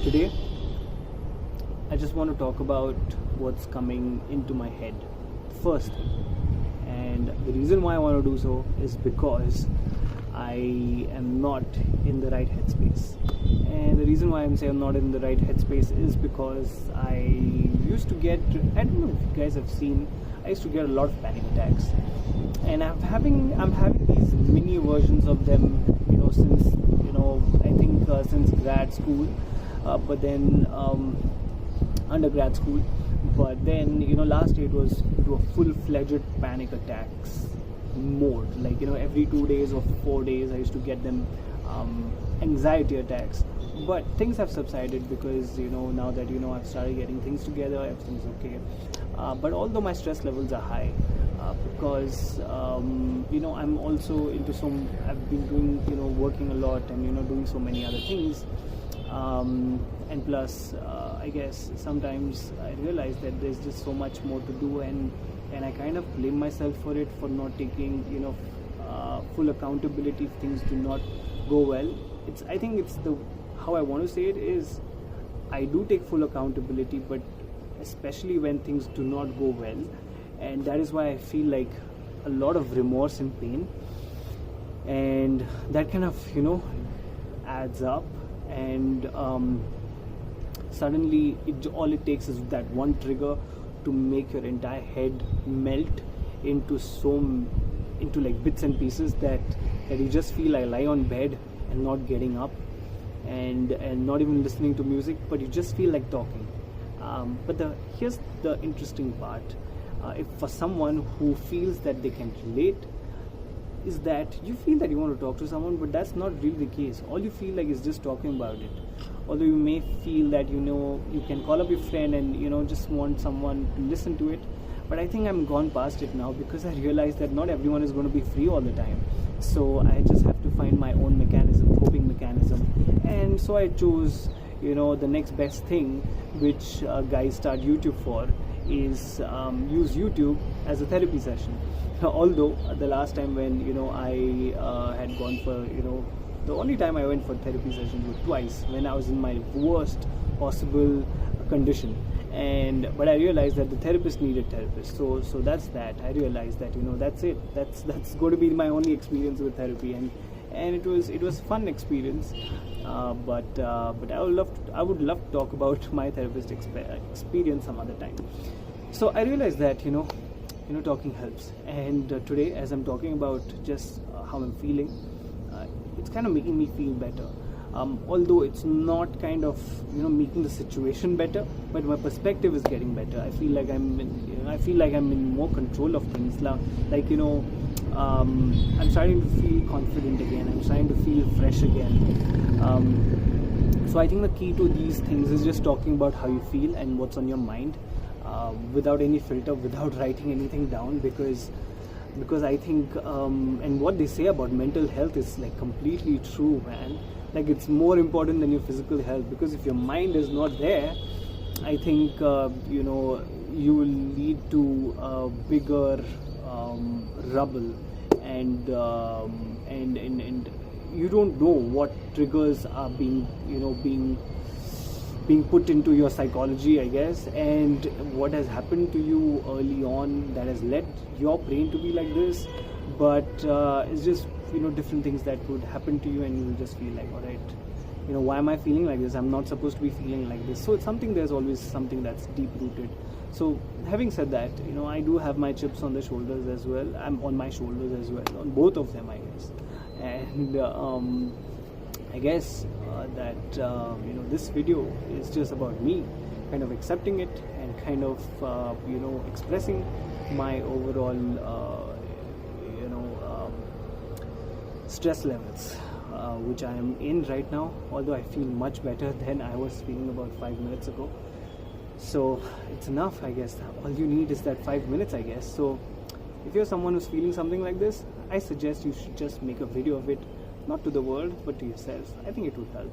Today, I just want to talk about what's coming into my head first. And the reason why I want to do so is because I am not in the right headspace. And the reason why I'm saying I'm not in the right headspace is because I used to get, I don't know if you guys have seen, I used to get a lot of panic attacks. And I'm having these mini versions of them, since, I think since grad school, but then undergrad school. But then, last year it was into a full-fledged panic attacks mode. Like, every 2 days or 4 days I used to get them anxiety attacks. But things have subsided because, now that, I've started getting things together, everything's okay. But although my stress levels are high, because I'm also into I've been doing, working a lot and, doing so many other things. And plus, I guess sometimes I realize that there's just so much more to do, and I kind of blame myself for it, for not taking, full accountability if things do not go well. I think it's how I want to say it is, I do take full accountability, but especially when things do not go well, and that is why I feel like a lot of remorse and pain, and that kind of adds up, and suddenly all it takes is that one trigger to make your entire head melt into like bits and pieces that you just feel like lie on bed and not getting up, and not even listening to music, but you just feel like talking. But here's the interesting part. If for someone who feels that they can relate, is that you feel that you want to talk to someone, but that's not really the case. All you feel like is just talking about it. Although you may feel that you can call up your friend and just want someone to listen to it, but I think I'm gone past it now, because I realize that not everyone is going to be free all the time. So I just have to find my own coping mechanism, and so I chose the next best thing, which guys start YouTube for, is use YouTube as a therapy session. Although the last time when I had gone for the only time I went for therapy sessions was twice, when I was in my worst possible condition, but I realized that the therapist needed therapist, so that's that. I realized that that's it, that's going to be my only experience with therapy, and it was fun experience, but I would love to talk about my therapist experience some other time. So I realized that talking helps, and today, as I'm talking about just how I'm feeling, it's kind of making me feel better, although it's not kind of making the situation better, but my perspective is getting better. I feel like I'm in more control of things now. Like I'm starting to feel confident again, I'm starting to feel fresh again. So I think the key to these things is just talking about how you feel and what's on your mind, without any filter, without writing anything down, because I think and what they say about mental health is like completely true, man. Like, it's more important than your physical health, because if your mind is not there, I think you will lead to bigger rubble, and you don't know what triggers are being put into your psychology, I guess, and what has happened to you early on that has led your brain to be like this. But it's just different things that would happen to you, and you will just feel like, all right, why am I feeling like this? I'm not supposed to be feeling like this. So it's something, there's always something that's deep rooted. So having said that, I do have my chips on the shoulders as well. I'm on my shoulders as well, on both of them, I guess. And I guess that this video is just about me kind of accepting it, and kind of expressing my overall stress levels, which I am in right now, although I feel much better than I was feeling about 5 minutes ago. So it's enough, I guess. All you need is that 5 minutes, I guess. So if you're someone who's feeling something like this, I suggest you should just make a video of it, not to the world, but to yourself. I think it would help.